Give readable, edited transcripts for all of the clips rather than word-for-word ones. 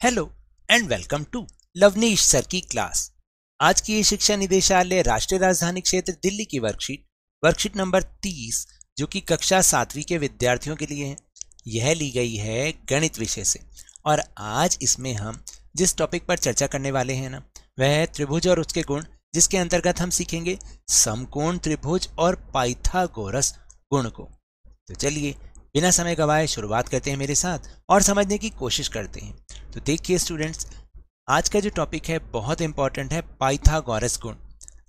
Hello and welcome to Lavneesh sir की क्लास। आज की ये शिक्षा निदेशालय राष्ट्रीय राजधानी क्षेत्र दिल्ली की वर्कशीट नंबर 30 जो कि कक्षा 7वीं के विद्यार्थियों के लिए है, यह ली गई है गणित विषय से। और आज इसमें हम जिस टॉपिक पर चर्चा करने वाले हैं ना, वह है त्रिभुज और उसके गुण, जिसके अंतर्गत हम सीखेंगे समकोण त्रिभुज और पाइथागोरस गुण को। तो चलिए बिना समय गवाए शुरुआत करते हैं मेरे साथ और समझने की कोशिश करते हैं। तो देखिए स्टूडेंट्स, आज का जो टॉपिक है बहुत इंपॉर्टेंट है, पाइथागोरस गुण।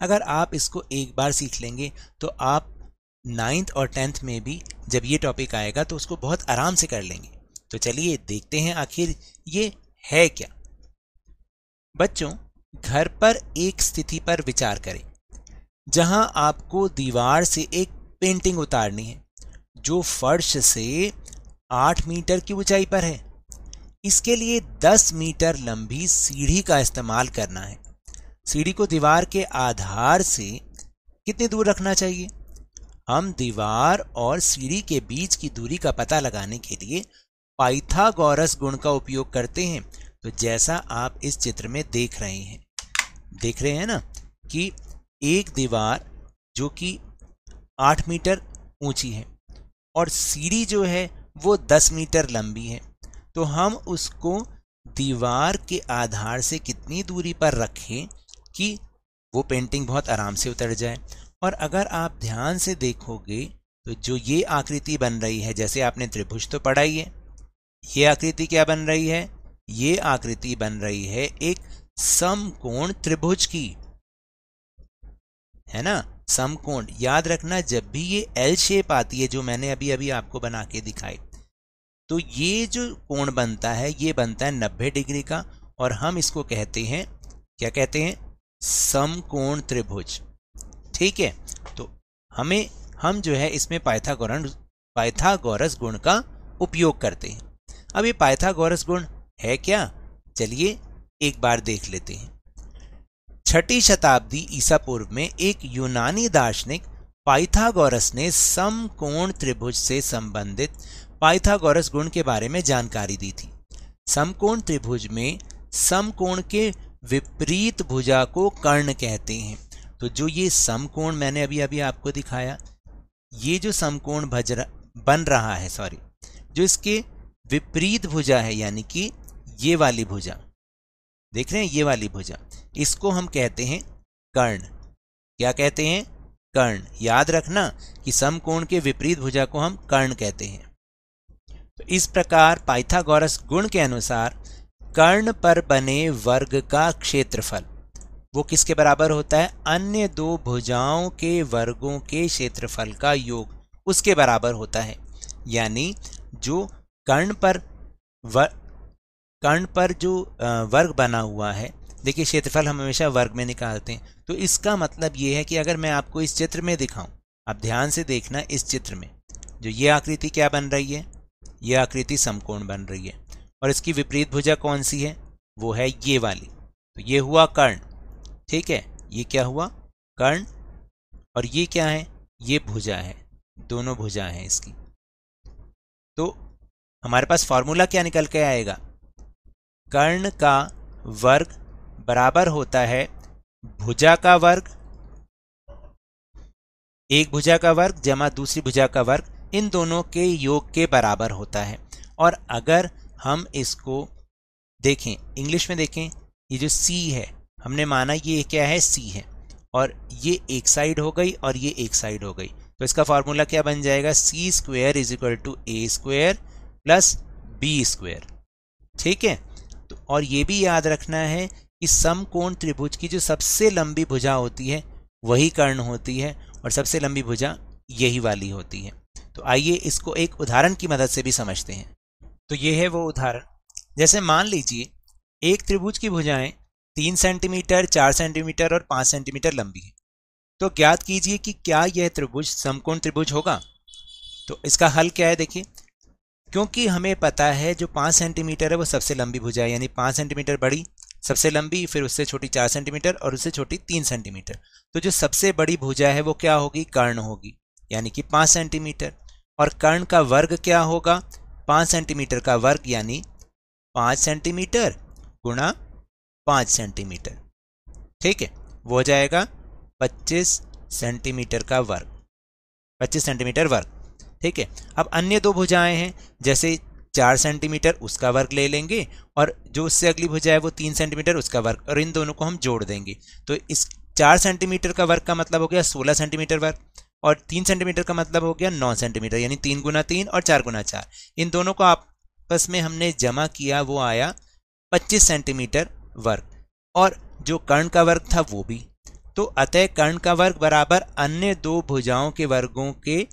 अगर आप इसको एक बार सीख लेंगे तो आप 9th और 10th में भी जब ये टॉपिक आएगा तो उसको बहुत आराम से कर लेंगे। तो चलिए देखते हैं आखिर ये है क्या। बच्चों, घर पर एक स्थिति पर विचार करें जहां आपको दीवार से एक पेंटिंग उतारनी है जो फर्श से 8 मीटर की ऊंचाई पर है। इसके लिए 10 मीटर लंबी सीढ़ी का इस्तेमाल करना है। सीढ़ी को दीवार के आधार से कितनी दूर रखना चाहिए? हम दीवार और सीढ़ी के बीच की दूरी का पता लगाने के लिए पाइथागोरस गुण का उपयोग करते हैं। तो जैसा आप इस चित्र में देख रहे हैं ना कि एक दीवार जो कि 8 मीटर ऊंची है और सीढ़ी जो है वो 10 मीटर लंबी है। तो हम उसको दीवार के आधार से कितनी दूरी पर रखें कि वो पेंटिंग बहुत आराम से उतर जाए। और अगर आप ध्यान से देखोगे तो जो ये आकृति बन रही है, जैसे आपने त्रिभुज तो पढ़ा ही है, ये आकृति क्या बन रही है? ये आकृति बन रही है एक समकोण त्रिभुज की, है ना। समकोण याद रखना, जब भी ये एल शेप आती है जो मैंने अभी आपको बना के दिखाई, तो ये जो कोण बनता है ये बनता है 90 डिग्री का, और हम इसको कहते हैं, क्या कहते हैं? समकोण त्रिभुज। ठीक है, तो हम जो है इसमें पाइथागोरस गुण का उपयोग करते हैं। अब ये पाइथागोरस गुण है क्या? चलिए एक बार देख लेते हैं। 6ठी शताब्दी ईसा पूर्व में एक यूनानी दार्शनिक पाइथागोरस ने समकोण त्रिभुज से संबंधित पाइथागोरस गुण के बारे में जानकारी दी थी। समकोण त्रिभुज में समकोण के विपरीत भुजा को कर्ण कहते हैं। तो जो ये समकोण मैंने अभी आपको दिखाया, ये जो समकोण बन रहा है, जो इसके विपरीत भुजा है, यानी कि ये वाली भुजा, देख रहे हैं ये वाली भुजा, इसको हम कहते हैं कर्ण। क्या कहते हैं? कर्ण। याद रखना कि समकोण के विपरीत भुजा को हम कर्ण कहते हैं। तो इस प्रकार पाइथागोरस गुण के अनुसार कर्ण पर बने वर्ग का क्षेत्रफल वो किसके बराबर होता है? अन्य दो भुजाओं के वर्गों के क्षेत्रफल का योग उसके बराबर होता है। यानी जो कर्ण पर जो वर्ग बना हुआ है, देखिए क्षेत्रफल हम हमेशा वर्ग में निकालते हैं। तो इसका मतलब ये है कि अगर मैं आपको इस चित्र में दिखाऊं, आप ध्यान से देखना, इस चित्र में जो ये आकृति क्या बन रही है? ये आकृति समकोण बन रही है, और इसकी विपरीत भुजा कौन सी है? वो है ये वाली। तो ये हुआ कर्ण, ठीक है, ये क्या हुआ? कर्ण। और ये क्या है? ये भुजा है, दोनों भुजा हैं इसकी। तो हमारे पास फॉर्मूला क्या निकल के आएगा? कर्ण का वर्ग बराबर होता है भुजा का वर्ग, एक भुजा का वर्ग जमा दूसरी भुजा का वर्ग, इन दोनों के योग के बराबर होता है। और अगर हम इसको देखें, इंग्लिश में देखें, ये जो C है, हमने माना ये क्या है? C है, और ये एक साइड हो गई और ये एक साइड हो गई। तो इसका फॉर्मूला क्या बन जाएगा? C² = A² + B²। ठीक है, तो और ये भी याद रखना है कि समकोण त्रिभुज की जो सबसे लंबी भुजा होती है वही कर्ण होती है, और सबसे लंबी भुजा यही वाली होती है। तो आइए इसको एक उदाहरण की मदद से भी समझते हैं। तो ये है वो उदाहरण। जैसे मान लीजिए एक त्रिभुज की भुजाएं 3 सेंटीमीटर, 4 सेंटीमीटर और 5 सेंटीमीटर लंबी है। तो ज्ञात कीजिए कि क्या यह त्रिभुज समकोण त्रिभुज होगा। तो इसका हल क्या है? देखिए, क्योंकि हमें पता है जो 5 सेंटीमीटर है वो सबसे लंबी भुजा है, यानी 5 सेंटीमीटर बड़ी, सबसे लंबी, फिर उससे छोटी 4 सेंटीमीटर और उससे छोटी 3 सेंटीमीटर। तो जो सबसे बड़ी भुजा है वो क्या होगी? कर्ण होगी, यानी कि 5 सेंटीमीटर। और कर्ण का वर्ग क्या होगा? 5 सेंटीमीटर का वर्ग यानी 5 सेंटीमीटर गुणा 5 सेंटीमीटर। ठीक है, वो हो जाएगा 25 सेंटीमीटर का वर्ग, 25 सेंटीमीटर वर्ग। ठीक है, अब अन्य दो भुजाएं हैं, जैसे 4 सेंटीमीटर उसका वर्ग ले लेंगे और जो उससे अगली भुजा है वो 3 सेंटीमीटर उसका वर्ग, और इन दोनों को हम जोड़ देंगे। तो इस 4 सेंटीमीटर का वर्ग का मतलब हो गया 16 सेंटीमीटर वर्ग, और 3 सेंटीमीटर का मतलब हो गया 9 सेंटीमीटर, यानी 3 गुना 3 और 4 गुना 4। इन दोनों को आपस में हमने जमा किया, वो आया 25 सेंटीमीटर वर्ग, और जो कर्ण का वर्ग था वो भी। तो अतः कर्ण का वर्ग बराबर अन्य दो भुजाओं के वर्गों के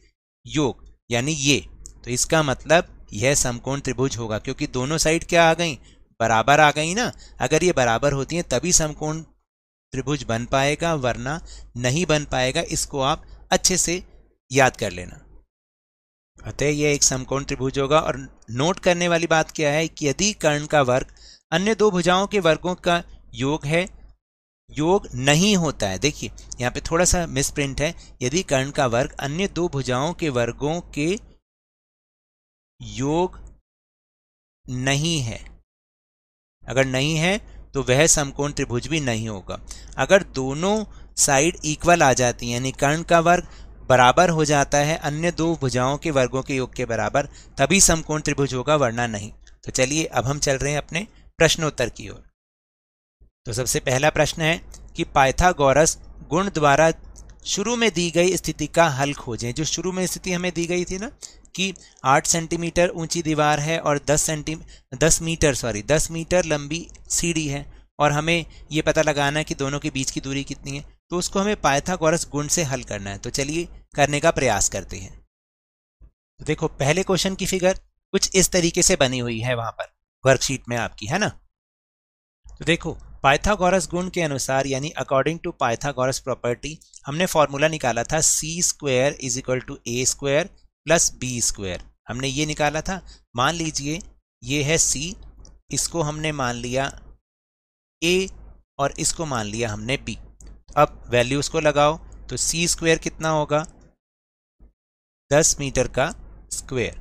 योग, यानी ये। तो इसका मतलब यह समकोण त्रिभुज होगा, क्योंकि दोनों साइड क्या आ गई, बराबर आ गई ना। अगर ये बराबर होती हैं तभी समकोण त्रिभुज बन पाएगा, वरना नहीं बन पाएगा। इसको आप अच्छे से याद कर लेना। अतः यह एक समकोण त्रिभुज होगा। और नोट करने वाली बात क्या है कि यदि कर्ण का वर्ग अन्य दो भुजाओं के वर्गों का योग है, योग नहीं होता है, देखिए यहाँ पे थोड़ा सा मिसप्रिंट है, यदि कर्ण का वर्ग अन्य दो भुजाओं के वर्गों के योग नहीं है, अगर नहीं है तो वह समकोण त्रिभुज भी नहीं होगा। अगर दोनों साइड इक्वल आ जाती हैं, यानी कर्ण का वर्ग बराबर हो जाता है अन्य दो भुजाओं के वर्गों के योग के बराबर, तभी समकोण त्रिभुज होगा, वरना नहीं। तो चलिए अब हम चल रहे हैं अपने प्रश्नोत्तर की ओर। तो सबसे पहला प्रश्न है कि पाइथागोरस गुण द्वारा शुरू में दी गई स्थिति का हल खोजें। जो शुरू में स्थिति हमें दी गई थी ना कि 8 सेंटीमीटर ऊंची दीवार है और 10 मीटर लंबी सीढ़ी है, और हमें ये पता लगाना है कि दोनों के बीच की दूरी कितनी है, तो उसको हमें पाइथागोरस गुण से हल करना है। तो चलिए करने का प्रयास करते हैं। तो देखो पहले क्वेश्चन की फिगर कुछ इस तरीके से बनी हुई है वहां पर वर्कशीट में आपकी, है ना। तो देखो पाइथागोरस गुण के अनुसार, यानी अकॉर्डिंग टू पाइथागोरस प्रॉपर्टी, हमने फॉर्मूला निकाला था c² = a² + b²। हमने ये निकाला था। मान लीजिए ये है c, इसको हमने मान लिया a और इसको मान लिया हमने b। अब वैल्यूज को लगाओ, तो c² कितना होगा, 10 मीटर का स्क्वायर,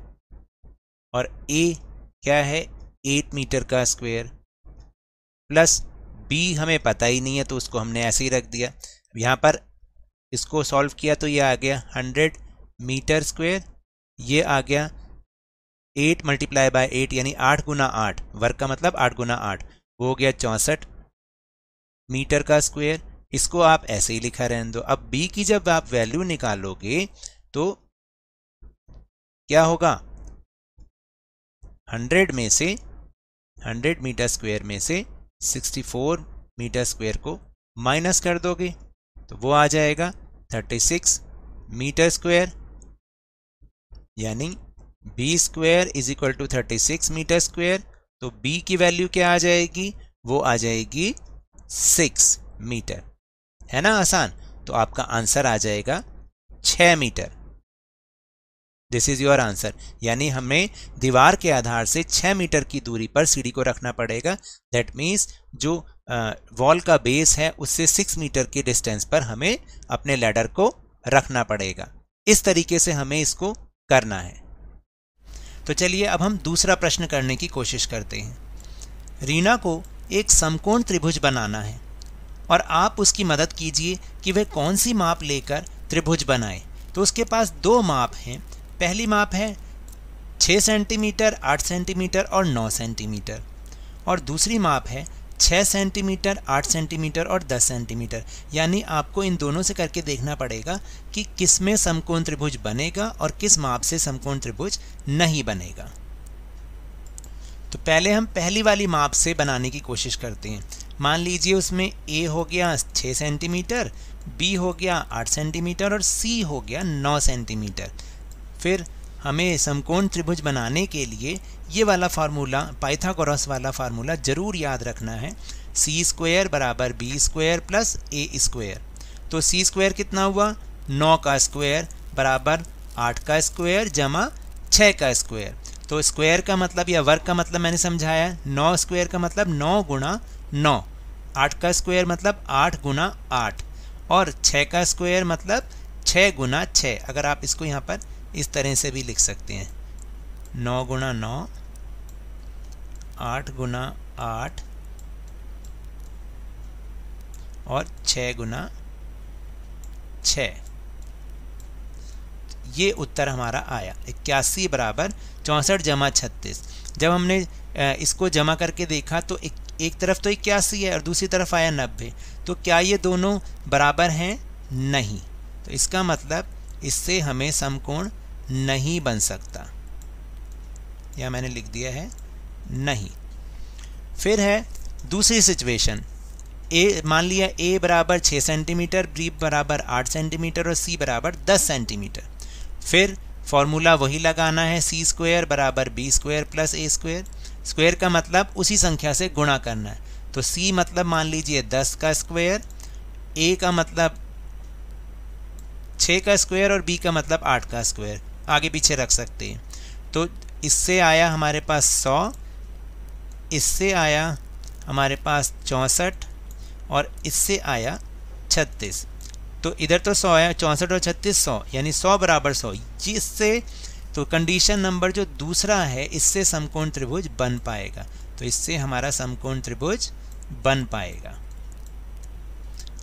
और a क्या है, 8 मीटर का स्क्वायर, प्लस b हमें पता ही नहीं है तो उसको हमने ऐसे ही रख दिया। यहाँ पर इसको सॉल्व किया तो ये आ गया 100 मीटर स्क्वायर, ये आ गया 8 × 8 यानी 8 गुना 8, वर्ग का मतलब 8 गुना 8, वो हो गया 64 मीटर का स्क्वायर। इसको आप ऐसे ही लिखा रहने दो। अब b की जब आप वैल्यू निकालोगे तो क्या होगा, 100 मीटर स्क्वायर में से 64 मीटर स्क्वायर को माइनस कर दोगे तो वो आ जाएगा 36 मीटर स्क्वायर, यानी b² = 36 मीटर स्क्वायर। तो b की वैल्यू क्या आ जाएगी, वो आ जाएगी 6 मीटर, है ना आसान। तो आपका आंसर आ जाएगा 6 metre. This is your answer, यानी हमें दीवार के आधार से 6 मीटर की दूरी पर सीढ़ी को रखना पड़ेगा। दैट मीन्स जो वॉल का बेस है उससे 6 मीटर के डिस्टेंस पर हमें अपने लैडर को रखना पड़ेगा। इस तरीके से हमें इसको करना है। तो चलिए अब हम दूसरा प्रश्न करने की कोशिश करते हैं। रीना को एक समकोण त्रिभुज बनाना है और आप उसकी मदद कीजिए कि वह कौन सी माप लेकर त्रिभुज बनाए। तो उसके पास दो माप हैं। पहली माप है 6 सेंटीमीटर, 8 सेंटीमीटर और 9 सेंटीमीटर, और दूसरी माप है 6 सेंटीमीटर, 8 सेंटीमीटर और 10 सेंटीमीटर। यानी आपको इन दोनों से करके देखना पड़ेगा कि किस में समकोण त्रिभुज बनेगा और किस माप से समकोण त्रिभुज नहीं बनेगा। तो पहले हम पहली वाली माप से बनाने की कोशिश करते हैं। मान लीजिए उसमें a हो गया 6 सेंटीमीटर, b हो गया 8 सेंटीमीटर और c हो गया 9 सेंटीमीटर। फिर हमें समकोण त्रिभुज बनाने के लिए ये वाला फार्मूला, पाइथागोरस वाला फार्मूला जरूर याद रखना है, c² = b² + a²। तो c² कितना हुआ, 9 का स्क्वायर बराबर 8 का स्क्वायर जमा 6 का स्क्वायर। तो स्क्वायर का मतलब या वर्ग का मतलब मैंने समझाया, 9 स्क्वायर का मतलब 9 गुणा 9, 8 का स्क्वायर मतलब 8 गुणा 8, और 6 का स्क्वायर मतलब 6 गुना 6। अगर आप इसको यहाँ पर इस तरह से भी लिख सकते हैं, 9 गुणा 9, 8 गुणा 8 और 6 गुना 6, ये उत्तर हमारा आया 81 बराबर 64 जमा 36। जब हमने इसको जमा करके देखा तो एक तरफ तो 81 है और दूसरी तरफ आया 90, तो क्या ये दोनों बराबर हैं? नहीं। तो इसका मतलब इससे हमें समकोण नहीं बन सकता, या मैंने लिख दिया है नहीं। फिर है दूसरी सिचुएशन, ए मान लिया ए बराबर 6 सेंटीमीटर, बी बराबर 8 सेंटीमीटर और सी बराबर 10 सेंटीमीटर। फिर फॉर्मूला वही लगाना है, सी स्क्वायर बराबर बी स्क्वायर प्लस ए स्क्वायर। स्क्वायर का मतलब उसी संख्या से गुणा करना है, तो सी मतलब मान लीजिए 10 का स्क्वायर, ए का मतलब 6 का स्क्वायर और बी का मतलब 8 का स्क्वायर, आगे पीछे रख सकते हैं। तो इससे आया हमारे पास 100, इससे आया हमारे पास 64 और इससे आया 36। तो इधर तो 100 है, 64 और 36 100, यानी 100 बराबर 100। जिससे तो कंडीशन नंबर जो दूसरा है, इससे समकोण त्रिभुज बन पाएगा। तो इससे हमारा समकोण त्रिभुज बन पाएगा।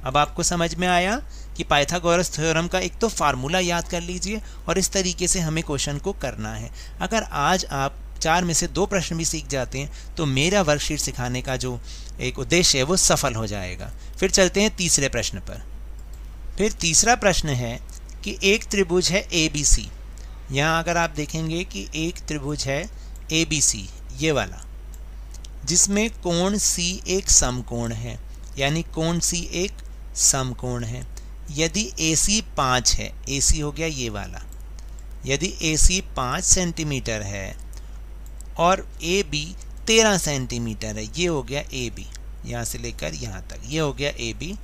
अब आपको समझ में आया कि पाइथागोरस थ्योरम का एक तो फार्मूला याद कर लीजिए और इस तरीके से हमें क्वेश्चन को करना है। अगर आज आप 4 में से 2 प्रश्न भी सीख जाते हैं तो मेरा वर्कशीट सिखाने का जो एक उद्देश्य है वो सफल हो जाएगा। फिर चलते हैं तीसरे प्रश्न पर। फिर तीसरा प्रश्न है कि एक त्रिभुज है ABC। यहाँ अगर आप देखेंगे कि एक त्रिभुज है ABC, ये वाला, जिसमें कोण C एक समकोण है, यानी कोण C एक समकोण है। यदि AC 5 है, AC हो गया ये वाला, यदि AC 5 सेंटीमीटर है और AB 13 सेंटीमीटर है, ये हो गया AB, यहाँ से लेकर यहाँ तक ये हो गया AB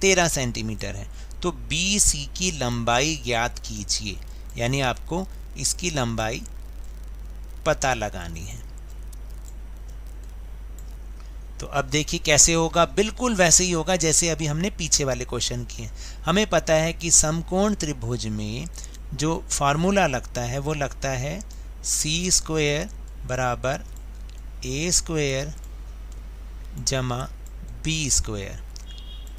13 सेंटीमीटर है, तो BC की लंबाई ज्ञात कीजिए, यानी आपको इसकी लंबाई पता लगानी है। तो अब देखिए कैसे होगा, बिल्कुल वैसे ही होगा जैसे अभी हमने पीछे वाले क्वेश्चन किए। हमें पता है कि समकोण त्रिभुज में जो फार्मूला लगता है वो लगता है सी स्क्वायर बराबर ए स्क्वायर जमा बी स्क्वायर।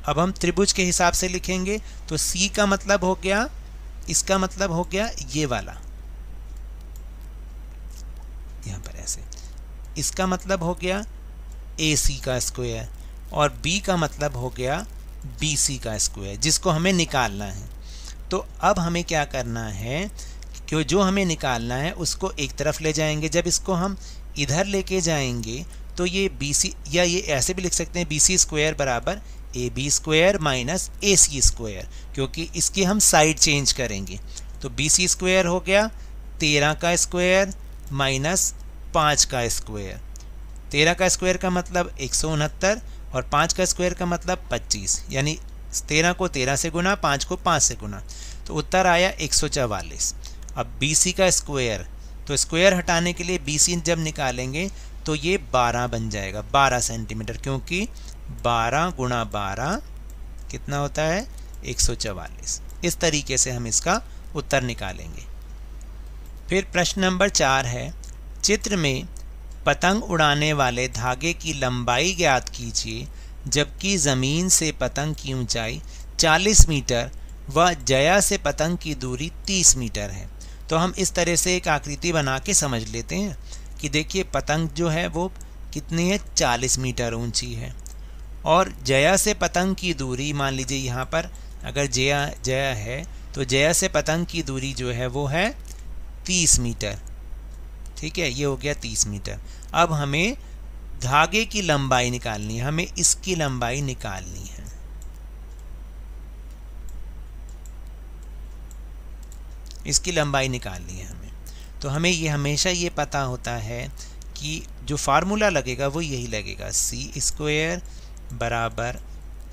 अब हम त्रिभुज के हिसाब से लिखेंगे तो सी का मतलब हो गया, इसका मतलब हो गया ये वाला, यहाँ पर ऐसे, इसका मतलब हो गया AC का स्क्वायर और B का मतलब हो गया BC का स्क्वायर, जिसको हमें निकालना है। तो अब हमें क्या करना है कि जो हमें निकालना है उसको एक तरफ ले जाएंगे। जब इसको हम इधर लेके जाएंगे तो ये BC, या ये ऐसे भी लिख सकते हैं BC स्क्वायर बराबर AB square minus AC square, क्योंकि इसकी हम साइड चेंज करेंगे। तो BC स्क्वायर हो गया 13 का स्क्वायर माइनस 5 का स्क्वायर। 13 का स्क्वायर का मतलब 169 और 5 का स्क्वायर का मतलब 25, यानी 13 को 13 से गुना, 5 को 5 से गुना, तो उत्तर आया 144। अब BC का स्क्वायर, तो स्क्वायर हटाने के लिए BC जब निकालेंगे तो ये 12 बन जाएगा, 12 सेंटीमीटर, क्योंकि 12 गुणा 12 कितना होता है 144। इस तरीके से हम इसका उत्तर निकालेंगे। फिर प्रश्न नंबर 4 है, चित्र में पतंग उड़ाने वाले धागे की लंबाई ज्ञात कीजिए जबकि ज़मीन से पतंग की ऊंचाई 40 मीटर व जया से पतंग की दूरी 30 मीटर है। तो हम इस तरह से एक आकृति बना के समझ लेते हैं कि देखिए पतंग जो है वो कितनी है, 40 मीटर ऊंची है, और जया से पतंग की दूरी, मान लीजिए यहाँ पर अगर जया है तो जया से पतंग की दूरी जो है वो है 30 मीटर। ठीक है, ये हो गया 30 मीटर। अब हमें धागे की लंबाई निकालनी है, हमें इसकी लंबाई निकालनी है। इसकी लंबाई निकालनी है हमें। तो हमें ये हमेशा ये पता होता है कि जो फार्मूला लगेगा वो यही लगेगा, सी स्क्वायर बराबर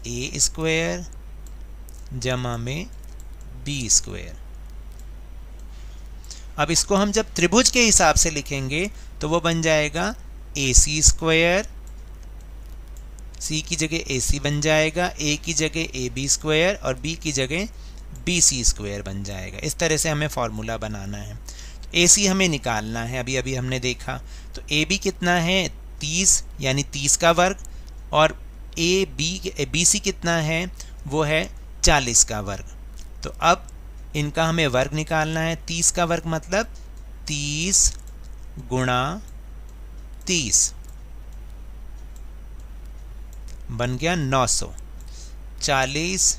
ए स्क्वायर जमा में बी स्क्वायर। अब इसको हम जब त्रिभुज के हिसाब से लिखेंगे तो वो बन जाएगा AC स्क्वायर, C की जगह AC बन जाएगा, A की जगह AB स्क्वायर और B की जगह BC स्क्वायर बन जाएगा। इस तरह से हमें फॉर्मूला बनाना है। तो AC हमें निकालना है, अभी अभी हमने देखा। तो AB कितना है 30, यानी 30 का वर्ग, और बी सी कितना है, वो है 40 का वर्ग। तो अब इनका हमें वर्ग निकालना है। 30 का वर्ग मतलब 30 गुणा 30 बन गया 900। 40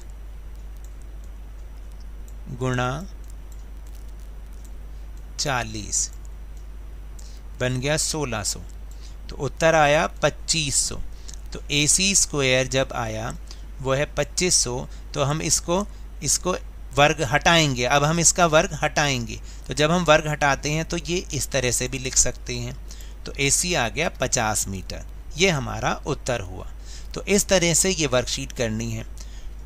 गुणा 40 बन गया 1600। तो उत्तर आया 2500। तो AC स्क्वायर जब आया वो है 2500। तो हम इसको वर्ग हटाएंगे। अब हम इसका वर्ग हटाएंगे। तो जब हम वर्ग हटाते हैं तो ये इस तरह से भी लिख सकते हैं। तो AC आ गया 50 मीटर। ये हमारा उत्तर हुआ। तो इस तरह से ये वर्कशीट करनी है।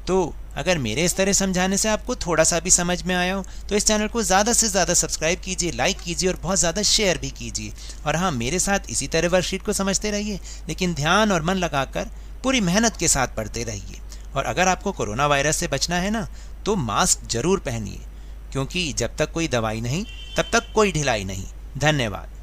तो अगर मेरे इस तरह समझाने से आपको थोड़ा सा भी समझ में आया हो तो इस चैनल को ज़्यादा से ज़्यादा सब्सक्राइब कीजिए, लाइक कीजिए और बहुत ज़्यादा शेयर भी कीजिए। और हाँ, मेरे साथ इसी तरह वर्कशीट को समझते रहिए, लेकिन ध्यान और मन लगाकर पूरी मेहनत के साथ पढ़ते रहिए। और अगर आपको कोरोना वायरस से बचना है ना, तो मास्क जरूर पहनिए, क्योंकि जब तक कोई दवाई नहीं तब तक कोई ढिलाई नहीं। धन्यवाद।